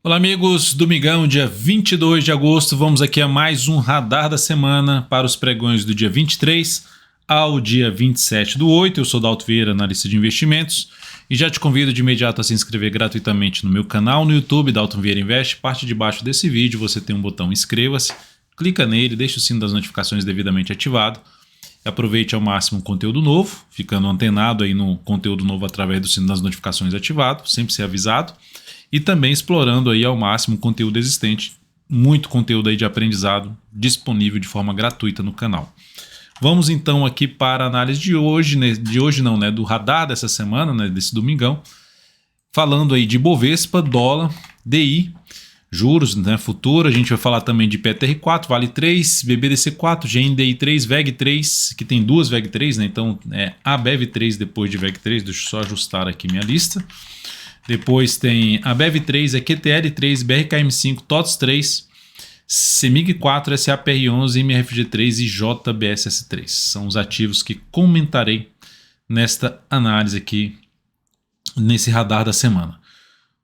Olá amigos, domingão, dia 22 de agosto, vamos aqui a mais um Radar da Semana para os pregões do dia 23 ao dia 27/8. Eu sou Dalton Vieira, analista de investimentos, e já te convido de imediato a se inscrever gratuitamente no meu canal no YouTube, Dalton Vieira Invest. Parte de baixo desse vídeo você tem um botão inscreva-se, clica nele, deixa o sino das notificações devidamente ativado. Aproveite ao máximo o conteúdo novo, ficando antenado aí no conteúdo novo através do sino das notificações ativado, sempre ser avisado. E também explorando aí ao máximo o conteúdo existente, muito conteúdo aí de aprendizado disponível de forma gratuita no canal. Vamos então aqui para a análise de hoje, do radar dessa semana, desse domingão, falando aí de Bovespa, dólar, DI, juros, futuro. A gente vai falar também de PTR4, Vale 3, BBDC4, GNDI 3, VEG 3, que tem duas VEG 3, então é ABEV 3 depois de VEG 3, deixa eu só ajustar aqui minha lista. Depois tem a BEV3, a QTL3, BRKM5, TOTS3, CEMIG4, SAPR11, MRFG3 e JBSS3. São os ativos que comentarei nesta análise aqui, nesse radar da semana.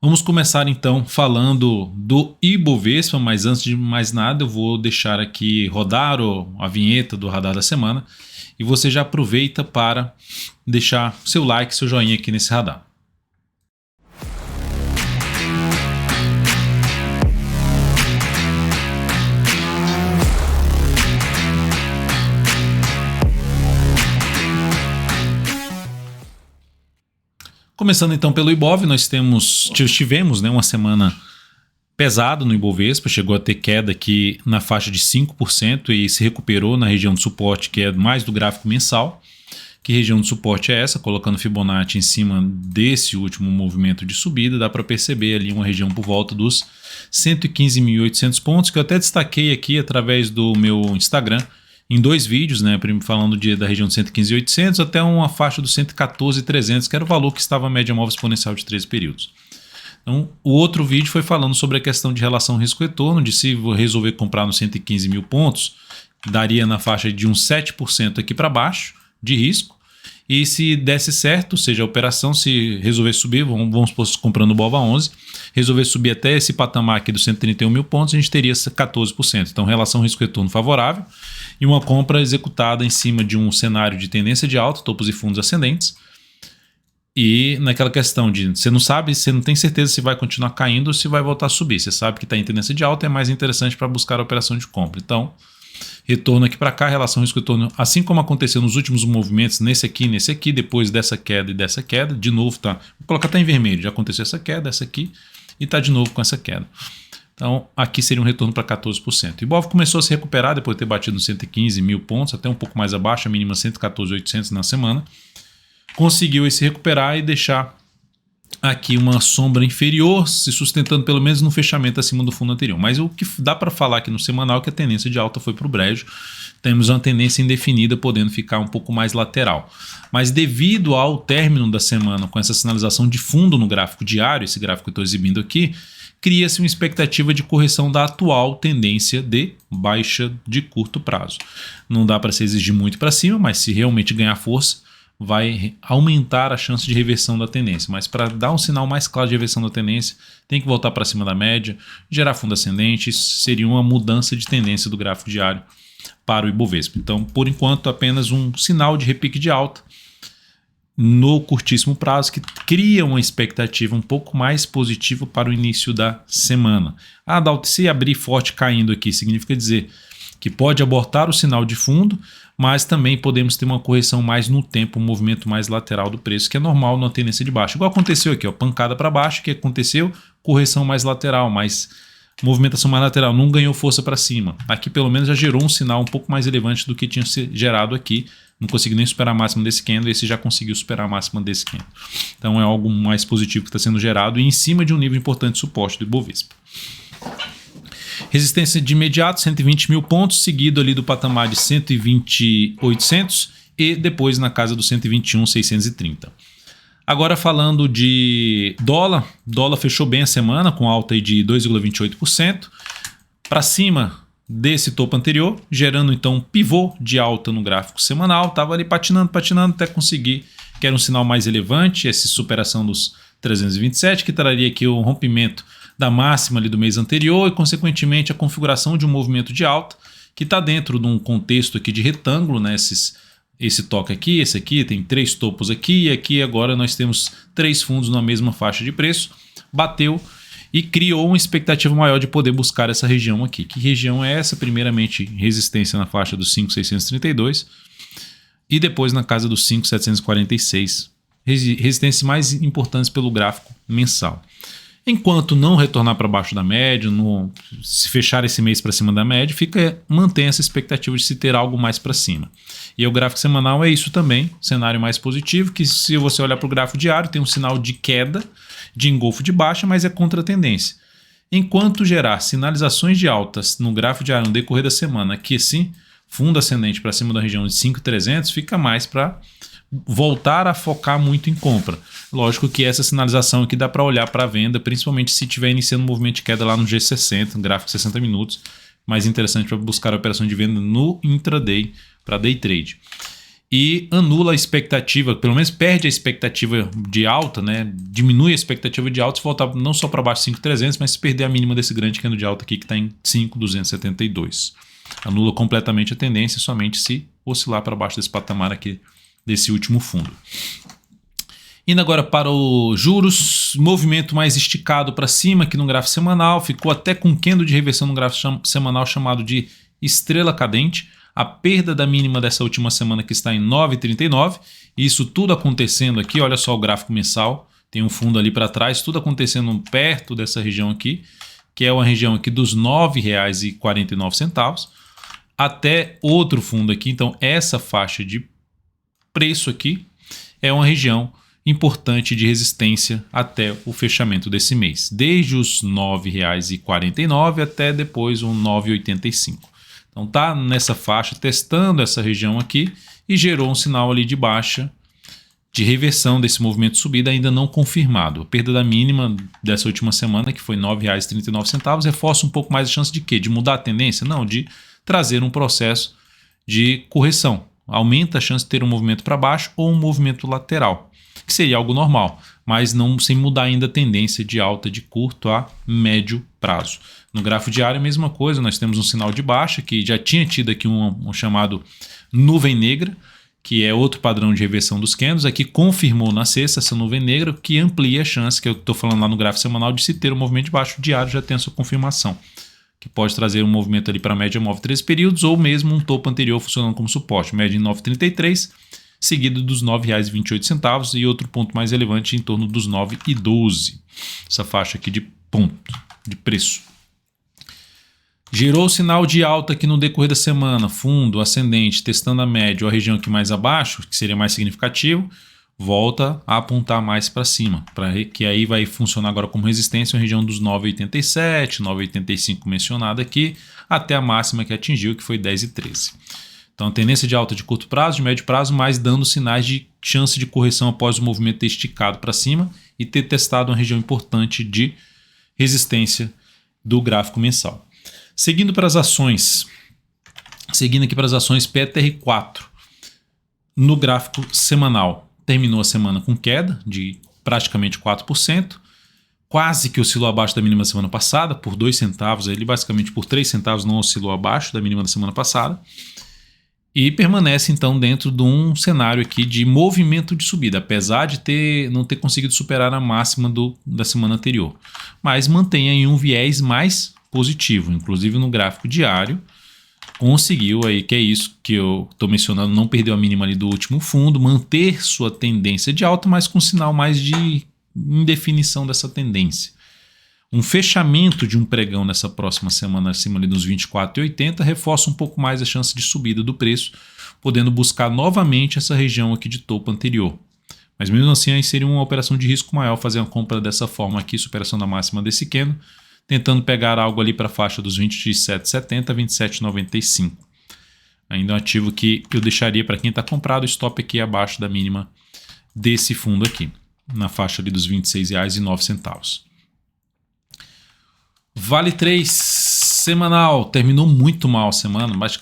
Vamos começar então falando do Ibovespa, mas antes de mais nada eu vou deixar aqui rodar a vinheta do radar da semana e você já aproveita para deixar seu like, seu joinha aqui nesse radar. Começando então pelo Ibov, nós tivemos uma semana pesada no Ibovespa, chegou a ter queda aqui na faixa de 5% e se recuperou na região de suporte, que é mais do gráfico mensal. Que região de suporte é essa? Colocando Fibonacci em cima desse último movimento de subida, dá para perceber ali uma região por volta dos 115.800 pontos, que eu até destaquei aqui através do meu Instagram, em dois vídeos, falando da região de 115.800 até uma faixa dos 114.300, que era o valor que estava a média móvel exponencial de 13 períodos. Então, o outro vídeo foi falando sobre a questão de relação risco-retorno, de se resolver comprar nos 115 mil pontos, daria na faixa de uns 7% aqui para baixo de risco, e se desse certo, ou seja, a operação, se resolver subir, vamos supor, comprando o BOVA 11, resolver subir até esse patamar aqui dos 131 mil pontos, a gente teria 14%. Então, relação risco-retorno favorável e uma compra executada em cima de um cenário de tendência de alta, topos e fundos ascendentes. E naquela questão de você não tem certeza se vai continuar caindo ou se vai voltar a subir. Você sabe que está em tendência de alta, é mais interessante para buscar a operação de compra. Então, retorno aqui para cá, relação risco-retorno, assim como aconteceu nos últimos movimentos, nesse aqui, depois dessa queda e dessa queda, de novo vou colocar até em vermelho, já aconteceu essa queda, essa aqui, e está de novo com essa queda. Então, aqui seria um retorno para 14%. O Ibov começou a se recuperar depois de ter batido nos 115 mil pontos, até um pouco mais abaixo, a mínima 114.800 na semana. Conseguiu se recuperar e deixar aqui uma sombra inferior, se sustentando pelo menos no fechamento acima do fundo anterior. Mas o que dá para falar aqui no semanal é que a tendência de alta foi para o brejo. Temos uma tendência indefinida, podendo ficar um pouco mais lateral. Mas devido ao término da semana, com essa sinalização de fundo no gráfico diário, esse gráfico que eu estou exibindo aqui, cria-se uma expectativa de correção da atual tendência de baixa de curto prazo. Não dá para se exigir muito para cima, mas se realmente ganhar força, vai aumentar a chance de reversão da tendência. Mas para dar um sinal mais claro de reversão da tendência, tem que voltar para cima da média, gerar fundo ascendente. Isso seria uma mudança de tendência do gráfico diário para o Ibovespa. Então, por enquanto, apenas um sinal de repique de alta no curtíssimo prazo, que cria uma expectativa um pouco mais positiva para o início da semana. Dalton, se abrir forte caindo aqui, significa dizer que pode abortar o sinal de fundo, mas também podemos ter uma correção mais no tempo, um movimento mais lateral do preço, que é normal numa tendência de baixa. Igual aconteceu aqui, pancada para baixo, que aconteceu, correção mais lateral, mais movimentação mais lateral, não ganhou força para cima. Aqui pelo menos já gerou um sinal um pouco mais relevante do que tinha gerado aqui. Não consegui nem superar a máxima desse candle, esse já conseguiu superar a máxima desse candle. Então é algo mais positivo que está sendo gerado e em cima de um nível importante de suporte do Ibovespa. Resistência de imediato, 120 mil pontos, seguido ali do patamar de 120.800 e depois na casa dos 121.630. Agora falando de dólar, dólar fechou bem a semana com alta de 2,28%, para cima desse topo anterior, gerando então um pivô de alta no gráfico semanal, estava ali patinando até conseguir, que era um sinal mais relevante, essa superação dos 327, que traria aqui o rompimento da máxima ali do mês anterior e, consequentemente, a configuração de um movimento de alta que está dentro de um contexto aqui de retângulo, né? Esse toque aqui, esse aqui, tem 3 topos aqui e aqui agora nós temos 3 fundos na mesma faixa de preço, bateu e criou uma expectativa maior de poder buscar essa região aqui. Que região é essa? Primeiramente, resistência na faixa dos 5.632 e depois na casa dos 5.746. Resistências mais importantes pelo gráfico mensal. Enquanto não retornar para baixo da média, se fechar esse mês para cima da média, mantém essa expectativa de se ter algo mais para cima. E o gráfico semanal é isso também, cenário mais positivo, que se você olhar para o gráfico diário, tem um sinal de queda, de engolfo de baixa, mas é contra a tendência. Enquanto gerar sinalizações de altas no gráfico diário no decorrer da semana, que sim, fundo ascendente para cima da região de 5.300, fica mais para voltar a focar muito em compra. Lógico que essa sinalização aqui dá para olhar para a venda, principalmente se estiver iniciando um movimento de queda lá no G60, no gráfico de 60 minutos, mais interessante para buscar a operação de venda no intraday, para day trade. E anula a expectativa, pelo menos perde a expectativa de alta, né? Diminui a expectativa de alta se voltar não só para baixo de 5.300, mas se perder a mínima desse grande candle de alta aqui que está em 5.272. Anula completamente a tendência somente se oscilar para baixo desse patamar aqui, desse último fundo. Indo agora para os juros, movimento mais esticado para cima aqui no gráfico semanal, ficou até com candle de reversão no gráfico semanal chamado de estrela cadente, a perda da mínima dessa última semana que está em 9,39, isso tudo acontecendo aqui, olha só o gráfico mensal, tem um fundo ali para trás, tudo acontecendo perto dessa região aqui, que é uma região aqui dos R$ 9,49, até outro fundo aqui, então essa faixa de preço aqui é uma região importante de resistência até o fechamento desse mês, desde os R$ 9,49 até depois o R$ 9,85. Então tá nessa faixa, testando essa região aqui e gerou um sinal ali de baixa, de reversão desse movimento de subida ainda não confirmado. A perda da mínima dessa última semana, que foi R$ 9,39, reforça um pouco mais a chance de quê? De mudar a tendência? Não, de trazer um processo de correção. Aumenta a chance de ter um movimento para baixo ou um movimento lateral, que seria algo normal, mas não sem mudar ainda a tendência de alta de curto a médio prazo. No gráfico diário, a mesma coisa, nós temos um sinal de baixa, que já tinha tido aqui um chamado nuvem negra, que é outro padrão de reversão dos candles, aqui confirmou na sexta essa nuvem negra, que amplia a chance, que eu estou falando lá no gráfico semanal, de se ter um movimento de baixo diário, já tem a sua confirmação, que pode trazer um movimento ali para a média móvel 13 períodos, ou mesmo um topo anterior funcionando como suporte, média em 9,33, seguido dos R$ 9,28 e outro ponto mais relevante em torno dos 9,12. Essa faixa aqui de ponto, de preço. Gerou o sinal de alta aqui no decorrer da semana, fundo ascendente, testando a média ou a região aqui mais abaixo, que seria mais significativo, volta a apontar mais para cima, que aí vai funcionar agora como resistência, a região dos 9,87, 9,85 mencionada aqui, até a máxima que atingiu, que foi 10,13. Então, tendência de alta de curto prazo, de médio prazo, mas dando sinais de chance de correção após o movimento ter esticado para cima e ter testado uma região importante de resistência do gráfico mensal. Seguindo para as ações, PTR4, no gráfico semanal, terminou a semana com queda de praticamente 4%, quase que oscilou abaixo da mínima da semana passada, por 2 centavos, ele basicamente por 3 centavos não oscilou abaixo da mínima da semana passada, e permanece então dentro de um cenário aqui de movimento de subida, apesar de não ter conseguido superar a máxima da semana anterior, mas mantém aí um viés mais positivo, inclusive no gráfico diário, conseguiu aí, que é isso que eu estou mencionando, não perdeu a mínima ali do último fundo, manter sua tendência de alta, mas com sinal mais de indefinição dessa tendência. Um fechamento de um pregão nessa próxima semana acima ali dos 24,80 reforça um pouco mais a chance de subida do preço, podendo buscar novamente essa região aqui de topo anterior. Mas mesmo assim aí seria uma operação de risco maior fazer uma compra dessa forma aqui, superação da máxima desse candle, tentando pegar algo ali para a faixa dos 27,70 a 27,95. Ainda um ativo que eu deixaria para quem está comprado, stop aqui abaixo da mínima desse fundo aqui, na faixa ali dos R$ 26,09. Vale 3 semanal, terminou muito mal a semana, mas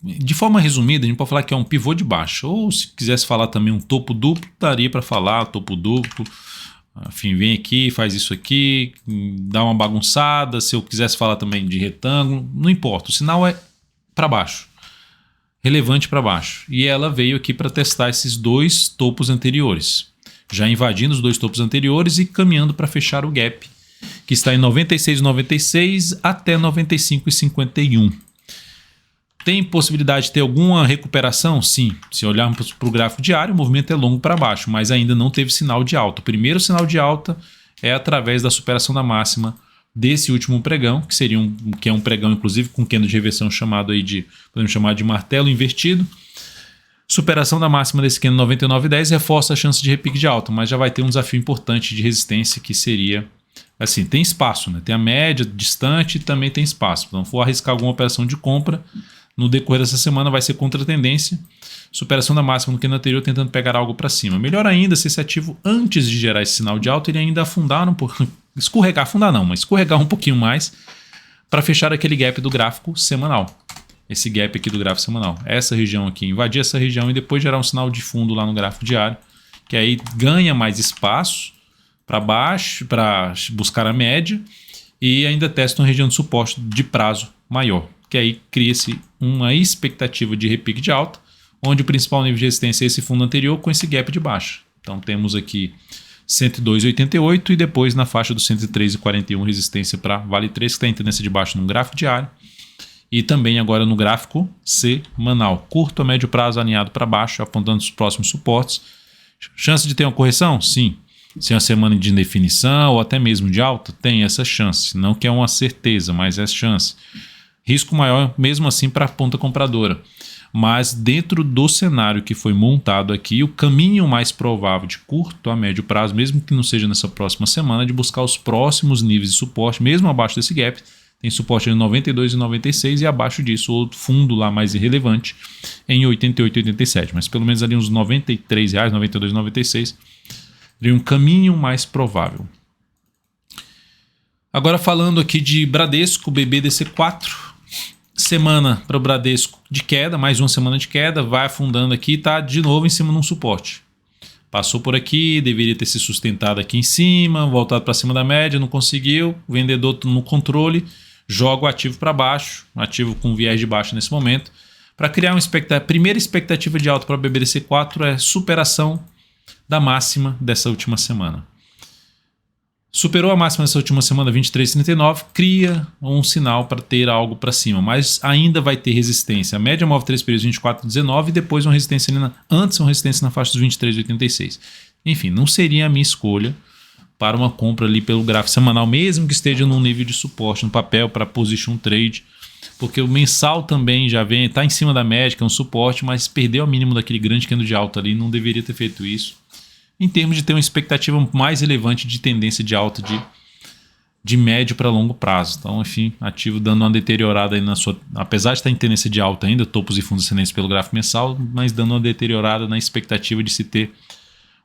de forma resumida a gente pode falar que é um pivô de baixa, ou se quisesse falar também um topo duplo, daria para falar topo duplo, Enfim, vem aqui, faz isso aqui, dá uma bagunçada. Se eu quisesse falar também de retângulo, não importa, o sinal é para baixo, relevante para baixo. E ela veio aqui para testar esses dois topos anteriores, já invadindo os dois topos anteriores e caminhando para fechar o gap, que está em 96,96 até 95,51. Tem possibilidade de ter alguma recuperação? Sim. Se olharmos para o gráfico diário, o movimento é longo para baixo, mas ainda não teve sinal de alta. O primeiro sinal de alta é através da superação da máxima desse último pregão, que é um pregão, inclusive, com candle de reversão chamado aí podemos chamar de martelo invertido. Superação da máxima desse candle 99,10 reforça a chance de repique de alta, mas já vai ter um desafio importante de resistência, que seria, assim, tem espaço, né? Tem a média distante e também tem espaço. Então, for arriscar alguma operação de compra, no decorrer dessa semana vai ser contra a tendência, superação da máxima no candle anterior, tentando pegar algo para cima. Melhor ainda se esse ativo, antes de gerar esse sinal de alta, ele ainda afundar um pouco, escorregar um pouquinho mais, para fechar aquele gap do gráfico semanal. Esse gap aqui do gráfico semanal, essa região aqui, invadir essa região e depois gerar um sinal de fundo lá no gráfico diário, que aí ganha mais espaço para baixo, para buscar a média, e ainda testa uma região de suporte de prazo maior, que aí cria-se uma expectativa de repique de alta, onde o principal nível de resistência é esse fundo anterior com esse gap de baixa. Então temos aqui 102,88 e depois na faixa do 103,41 resistência para Vale 3, que está em tendência de baixa no gráfico diário e também agora no gráfico semanal. Curto a médio prazo alinhado para baixo, apontando os próximos suportes. Chance de ter uma correção? Sim. Se é uma semana de indefinição ou até mesmo de alta, tem essa chance. Não que é uma certeza, mas é chance. Risco maior mesmo assim para a ponta compradora. Mas dentro do cenário que foi montado aqui, o caminho mais provável de curto a médio prazo, mesmo que não seja nessa próxima semana, é de buscar os próximos níveis de suporte, mesmo abaixo desse gap. Tem suporte em 92,96 e abaixo disso outro fundo lá mais irrelevante em 88,87. Mas pelo menos ali uns R$ 93, 92,96 seria um caminho mais provável. Agora falando aqui de Bradesco, BBDC4. Semana para o Bradesco de queda, mais uma semana de queda, vai afundando aqui e está de novo em cima de um suporte. Passou por aqui, deveria ter se sustentado aqui em cima, voltado para cima da média, não conseguiu, o vendedor no controle, joga o ativo para baixo, ativo com viés de baixo nesse momento, para criar uma expectativa. Primeira expectativa de alta para o BBDC4 é superação da máxima dessa última semana. Superou a máxima dessa última semana, 23,39, cria um sinal para ter algo para cima, mas ainda vai ter resistência. A média móvel 3 períodos 24,19 e depois uma resistência antes uma resistência na faixa dos 23,86. Enfim, não seria a minha escolha para uma compra ali pelo gráfico semanal, mesmo que esteja num nível de suporte no papel para position trade, porque o mensal também já vem, está em cima da média, que é um suporte, mas perdeu o mínimo daquele grande candle de alta ali, não deveria ter feito isso. Em termos de ter uma expectativa mais relevante de tendência de alta de médio para longo prazo. Então, enfim, ativo dando uma deteriorada aí apesar de estar em tendência de alta ainda, topos e fundos ascendentes pelo gráfico mensal, mas dando uma deteriorada na expectativa de se ter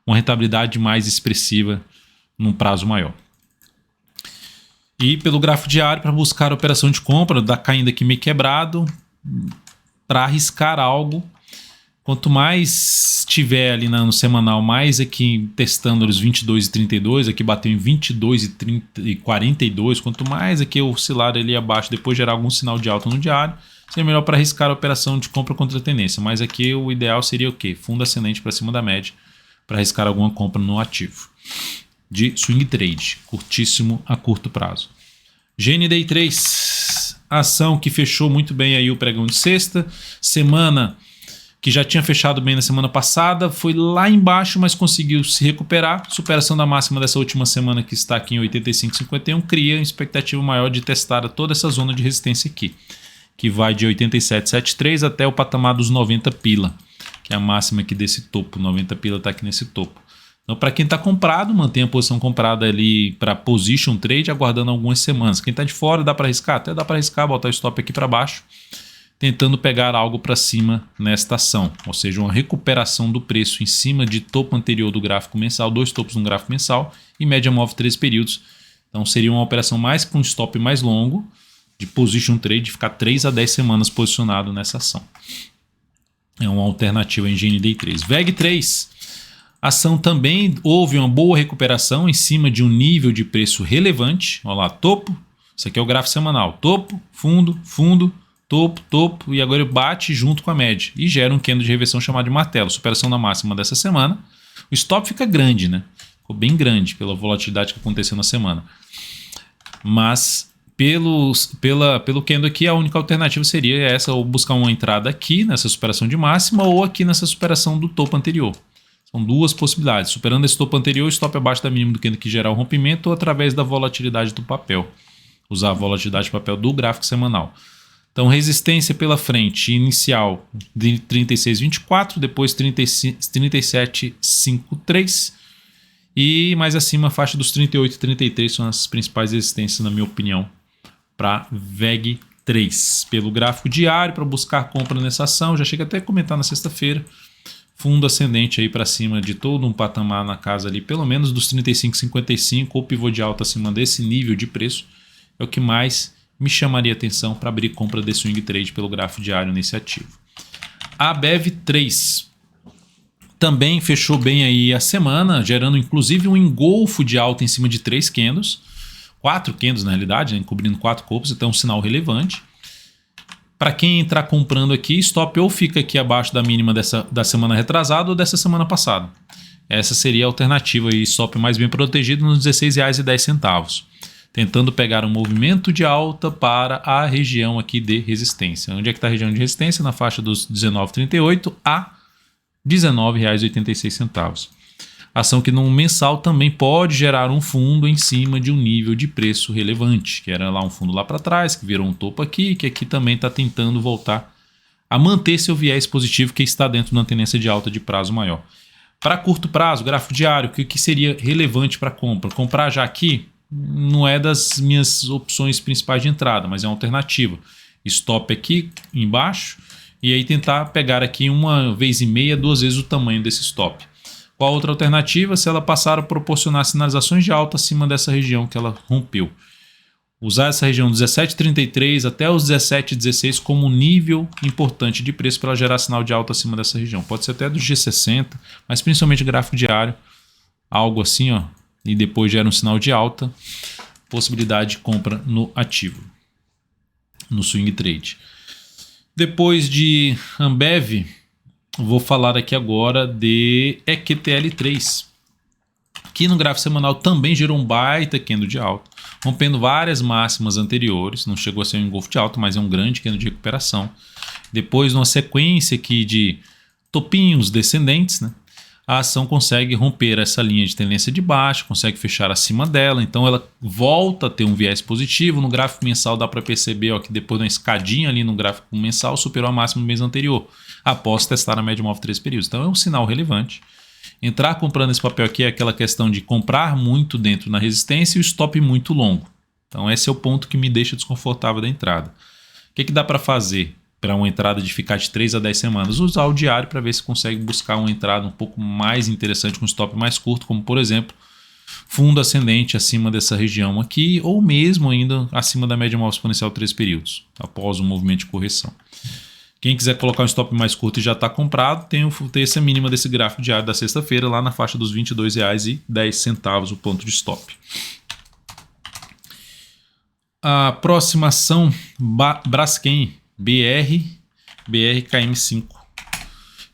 uma rentabilidade mais expressiva num prazo maior. E pelo gráfico diário, para buscar a operação de compra, dá caindo aqui meio quebrado, para arriscar algo. Quanto mais tiver ali no semanal, mais aqui testando os 22,32, aqui bateu em 22,42. Quanto mais aqui eu oscilar ali abaixo, depois gerar algum sinal de alta no diário, seria melhor para arriscar a operação de compra contra a tendência. Mas aqui o ideal seria o quê? Fundo ascendente para cima da média, para arriscar alguma compra no ativo de swing trade, curtíssimo a curto prazo. GNDI3, ação que fechou muito bem aí o pregão de sexta, semana que já tinha fechado bem na semana passada, foi lá embaixo, mas conseguiu se recuperar. Superação da máxima dessa última semana, que está aqui em 85,51, cria uma expectativa maior de testar toda essa zona de resistência aqui, que vai de 87,73 até o patamar dos 90 pila, que é a máxima aqui desse topo. 90 pila está aqui nesse topo. Então, para quem está comprado, mantém a posição comprada ali para position trade, aguardando algumas semanas. Quem está de fora, dá para arriscar? Até dá para arriscar, botar o stop aqui para baixo, tentando pegar algo para cima nesta ação, ou seja, uma recuperação do preço em cima de topo anterior do gráfico mensal, dois topos no gráfico mensal e média móvel 3 períodos. Então seria uma operação mais com um stop mais longo, de position trade, de ficar 3 a 10 semanas posicionado nessa ação. É uma alternativa em GNDI3. VEG3, A ação também houve uma boa recuperação em cima de um nível de preço relevante. Olha lá, topo. Isso aqui é o gráfico semanal. Topo, fundo, fundo, topo, topo. E agora ele bate junto com a média. E gera um candle de reversão chamado de martelo. Superação da máxima dessa semana. O stop fica grande, né? Ficou bem grande pela volatilidade que aconteceu na semana. Mas pelo candle aqui, a única alternativa seria essa, ou buscar uma entrada aqui nessa superação de máxima ou aqui nessa superação do topo anterior. São duas possibilidades. Superando esse topo anterior, stop abaixo da mínima do candle que gerar o rompimento ou através da volatilidade do papel. Usar a volatilidade do papel do gráfico semanal. Então, resistência pela frente inicial de 36,24, depois 37,53 e mais acima a faixa dos 38,33 são as principais resistências, na minha opinião, para VEG 3. Pelo gráfico diário, para buscar compra nessa ação, já chega até a comentar na sexta-feira, fundo ascendente aí para cima de todo um patamar na casa ali, pelo menos dos 35,55 ou pivô de alta acima desse nível de preço, é o que mais me chamaria atenção para abrir compra de swing trade pelo gráfico diário nesse ativo. A BEV3 também fechou bem aí a semana, gerando inclusive um engolfo de alta em cima de 3 candles, 4 candles na realidade, né, cobrindo 4 corpos, então é um sinal relevante. Para quem entrar comprando aqui, stop ou fica aqui abaixo da mínima da semana retrasada ou dessa semana passada. Essa seria a alternativa aí, stop mais bem protegido nos R$16,10. Tentando pegar um movimento de alta para a região aqui de resistência. Onde é que está a região de resistência? Na faixa dos R$19,38 a R$19,86. Ação que no mensal também pode gerar um fundo em cima de um nível de preço relevante, que era lá um fundo lá para trás, que virou um topo aqui, que aqui também está tentando voltar a manter seu viés positivo que está dentro de uma tendência de alta de prazo maior. Para curto prazo, gráfico diário, o que seria relevante para compra? Comprar já aqui não é das minhas opções principais de entrada, mas é uma alternativa. Stop aqui embaixo e aí tentar pegar aqui 1,5, 2 vezes o tamanho desse stop. Qual outra alternativa? Se ela passar a proporcionar sinalizações de alta acima dessa região que ela rompeu. Usar essa região 17,33 até os 17,16 como um nível importante de preço para gerar sinal de alta acima dessa região. Pode ser até do G60, mas principalmente gráfico diário, algo assim, ó. E depois gera um sinal de alta, possibilidade de compra no ativo, no swing trade. Depois de Ambev, vou falar aqui agora de EQTL3, que no gráfico semanal também gerou um baita candle de alta, rompendo várias máximas anteriores, não chegou a ser um engolfo de alta, mas é um grande candle de recuperação. Depois, numa sequência aqui de topinhos descendentes, né? A ação consegue romper essa linha de tendência de baixo, consegue fechar acima dela, então ela volta a ter um viés positivo. No gráfico mensal dá para perceber, ó, que depois de uma escadinha ali no gráfico mensal superou a máxima do mês anterior, após testar a média móvel 3 períodos. Então é um sinal relevante. Entrar comprando esse papel aqui é aquela questão de comprar muito dentro na resistência e o stop muito longo. Então esse é o ponto que me deixa desconfortável da entrada. O que dá para fazer para uma entrada de ficar de 3 a 10 semanas? Usar o diário para ver se consegue buscar uma entrada um pouco mais interessante com um stop mais curto, como por exemplo, fundo ascendente acima dessa região aqui, ou mesmo ainda acima da média móvel exponencial 3 períodos, após um movimento de correção. Quem quiser colocar um stop mais curto e já está comprado, tem essa mínima desse gráfico diário da sexta-feira lá na faixa dos R$22,10, o ponto de stop. A próxima ação, Braskem, BRKM5,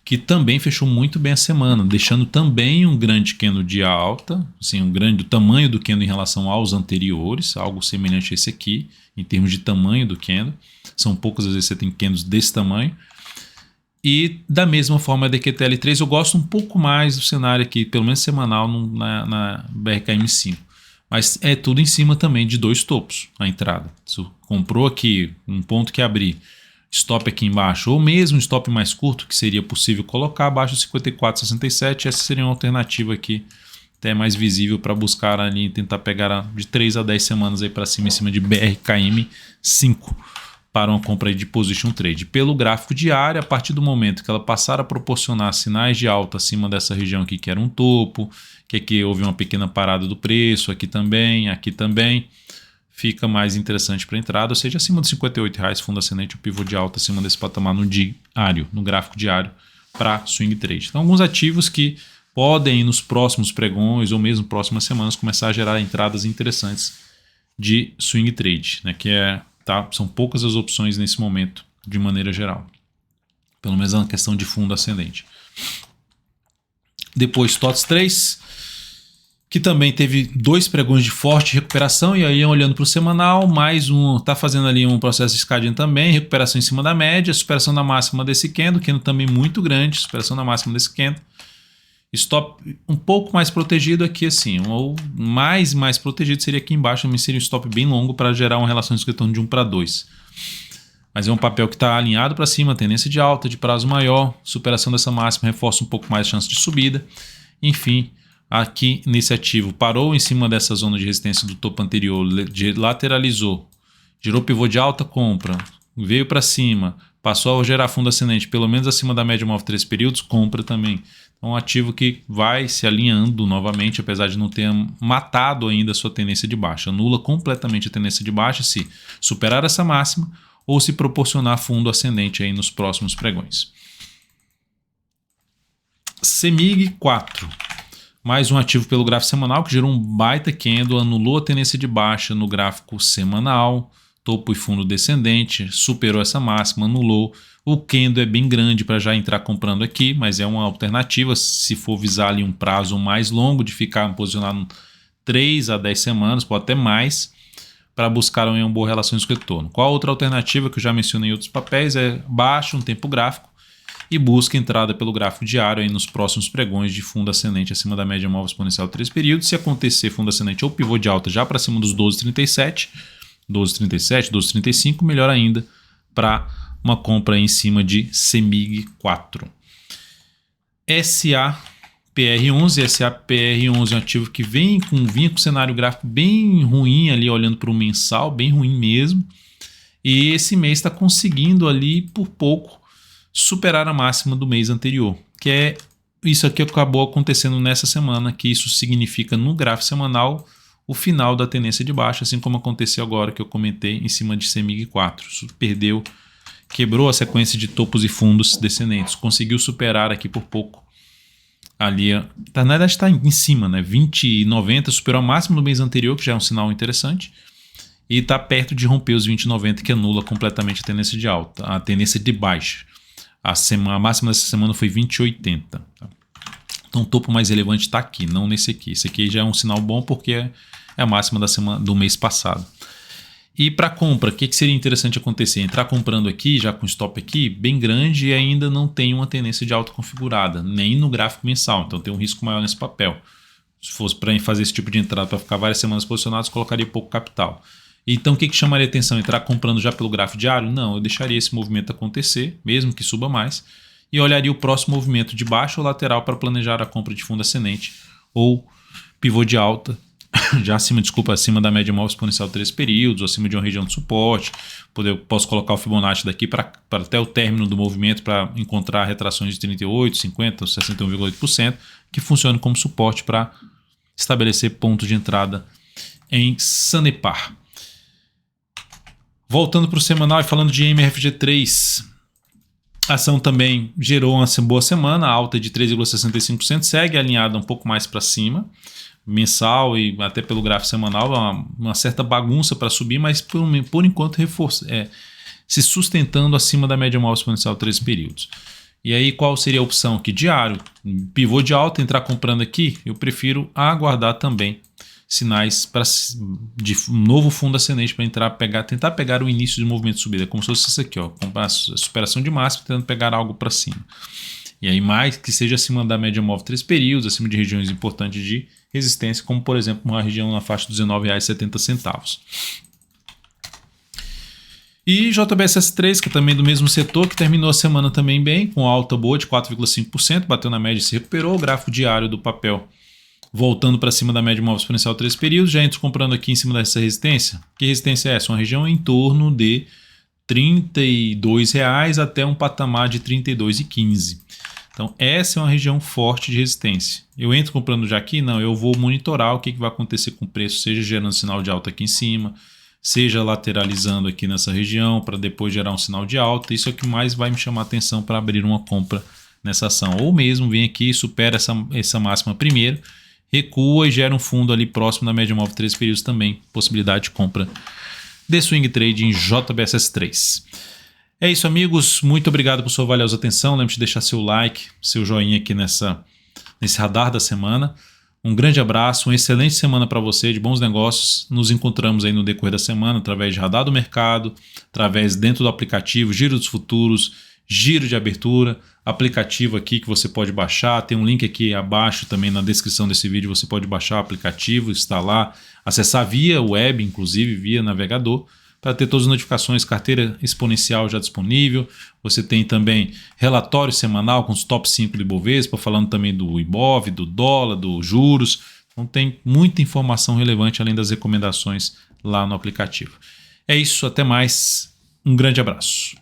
que também fechou muito bem a semana, deixando também um grande candle de alta, assim, o tamanho do candle em relação aos anteriores, algo semelhante a esse aqui, em termos de tamanho do candle. São poucas vezes você tem candles desse tamanho. E da mesma forma a DQTL3, eu gosto um pouco mais do cenário aqui, pelo menos semanal, na BRKM5. Mas é tudo em cima também de 2 topos, a entrada. Se comprou aqui um ponto que abrir, stop aqui embaixo, ou mesmo stop mais curto, que seria possível colocar abaixo de 54,67, essa seria uma alternativa aqui, até mais visível para buscar ali e tentar pegar de 3 a 10 semanas aí para cima, em cima de BRKM5, para uma compra de position trade. Pelo gráfico diário, a partir do momento que ela passar a proporcionar sinais de alta acima dessa região aqui, que era um topo, que aqui houve uma pequena parada do preço, aqui também, fica mais interessante para entrada, ou seja, acima dos R$58, fundo ascendente, o pivô de alta acima desse patamar no diário, no gráfico diário para swing trade. Então, alguns ativos que podem nos próximos pregões ou mesmo próximas semanas começar a gerar entradas interessantes de swing trade, né? São poucas as opções nesse momento de maneira geral, pelo menos na questão de fundo ascendente. Depois TOTS 3, que também teve 2 pregões de forte recuperação, e aí olhando para o semanal, mais um, está fazendo ali um processo de escadinha também, recuperação em cima da média, superação da máxima desse candle também muito grande, superação da máxima desse candle, stop um pouco mais protegido aqui assim, ou mais protegido seria aqui embaixo, também seria um stop bem longo para gerar uma relação de retorno de 1 para 2. Mas é um papel que está alinhado para cima, tendência de alta, de prazo maior, superação dessa máxima reforça um pouco mais a chance de subida, enfim. Aqui nesse ativo parou em cima dessa zona de resistência do topo anterior, lateralizou, gerou pivô de alta compra, veio para cima, passou a gerar fundo ascendente pelo menos acima da média móvel 3 períodos, compra também. Então um ativo que vai se alinhando novamente, apesar de não ter matado ainda a sua tendência de baixa. Anula completamente a tendência de baixa se superar essa máxima ou se proporcionar fundo ascendente aí nos próximos pregões. CEMIG 4. Mais um ativo pelo gráfico semanal que gerou um baita candle, anulou a tendência de baixa no gráfico semanal, topo e fundo descendente, superou essa máxima, anulou. O candle é bem grande para já entrar comprando aqui, mas é uma alternativa se for visar ali um prazo mais longo, de ficar posicionado 3 a 10 semanas, pode até mais, para buscar uma boa relação de retorno. Qual a outra alternativa que eu já mencionei em outros papéis é baixa um tempo gráfico e busca entrada pelo gráfico diário aí nos próximos pregões de fundo ascendente acima da média móvel exponencial 3 períodos. Se acontecer fundo ascendente ou pivô de alta já para cima dos 12,37, 12,35, melhor ainda para uma compra em cima de CEMIG 4. SAPR11. SAPR11 é um ativo que vinha com cenário gráfico bem ruim ali, olhando para o mensal, bem ruim mesmo. E esse mês está conseguindo ali por pouco superar a máxima do mês anterior, que é isso aqui que acabou acontecendo nessa semana, que isso significa no gráfico semanal o final da tendência de baixa, assim como aconteceu agora que eu comentei em cima de CEMIG 4. Isso quebrou a sequência de topos e fundos descendentes, conseguiu superar aqui por pouco. Ali, na verdade está em cima, né? 20,90 superou a máxima do mês anterior, que já é um sinal interessante, e está perto de romper os 20,90, que anula completamente a tendência de alta, a tendência de baixa. A máxima dessa semana foi 20,80. Tá? Então o topo mais relevante está aqui, não nesse aqui. Esse aqui já é um sinal bom porque é a máxima da semana, do mês passado. E para compra, o que seria interessante acontecer? Entrar comprando aqui, já com stop aqui, bem grande e ainda não tem uma tendência de alta configurada, nem no gráfico mensal. Então tem um risco maior nesse papel. Se fosse para fazer esse tipo de entrada para ficar várias semanas posicionados, colocaria pouco capital. Então o que chamaria atenção? Entrar comprando já pelo gráfico diário? Não, eu deixaria esse movimento acontecer, mesmo que suba mais, e olharia o próximo movimento de baixo ou lateral para planejar a compra de fundo ascendente ou pivô de alta, já acima da média móvel exponencial 3 períodos, acima de uma região de suporte. Posso colocar o Fibonacci daqui para até o término do movimento para encontrar retrações de 38%, 50%, 61,8%, que funcionam como suporte para estabelecer ponto de entrada em Sanepar. Voltando para o semanal e falando de MRFG3, a ação também gerou uma boa semana, alta de 3,65%, segue alinhada um pouco mais para cima, mensal e até pelo gráfico semanal, uma certa bagunça para subir, mas por enquanto se sustentando acima da média móvel exponencial 3 períodos. E aí qual seria a opção aqui? Diário, pivô de alta, entrar comprando aqui, eu prefiro aguardar também sinais de um novo fundo ascendente para tentar pegar o início de movimento de subida, como se fosse isso aqui, ó, com a superação de máxima, tentando pegar algo para cima. E aí mais que seja acima da média móvel 3 períodos, acima de regiões importantes de resistência, como por exemplo uma região na faixa de R$ 19,70. E JBSS3, que é também do mesmo setor, que terminou a semana também bem, com alta boa de 4,5%, bateu na média e se recuperou. O gráfico diário do papel voltando para cima da média móvel exponencial 3 períodos, já entro comprando aqui em cima dessa resistência. Que resistência é essa? Uma região em torno de R$ 32,00 até um patamar de R$ 32,15. Então essa é uma região forte de resistência. Eu entro comprando já aqui? Não, eu vou monitorar o que vai acontecer com o preço, seja gerando sinal de alta aqui em cima, seja lateralizando aqui nessa região para depois gerar um sinal de alta. Isso é o que mais vai me chamar a atenção para abrir uma compra nessa ação, ou mesmo vem aqui, supera essa máxima primeiro, recua e gera um fundo ali próximo da média móvel 3 períodos também, possibilidade de compra de swing trade em JBSS3. É isso, amigos, muito obrigado por sua valiosa atenção, lembre-se de deixar seu like, seu joinha aqui nesse radar da semana. Um grande abraço, uma excelente semana para você, de bons negócios. Nos encontramos aí no decorrer da semana através de radar do mercado, através dentro do aplicativo, giro dos futuros, giro de abertura, aplicativo aqui que você pode baixar. Tem um link aqui abaixo também na descrição desse vídeo, você pode baixar o aplicativo, instalar, acessar via web, inclusive via navegador, para ter todas as notificações, carteira exponencial já disponível. Você tem também relatório semanal com os top 5 do Ibovespa, falando também do Ibov, do dólar, dos juros. Então tem muita informação relevante além das recomendações lá no aplicativo. É isso, até mais. Um grande abraço.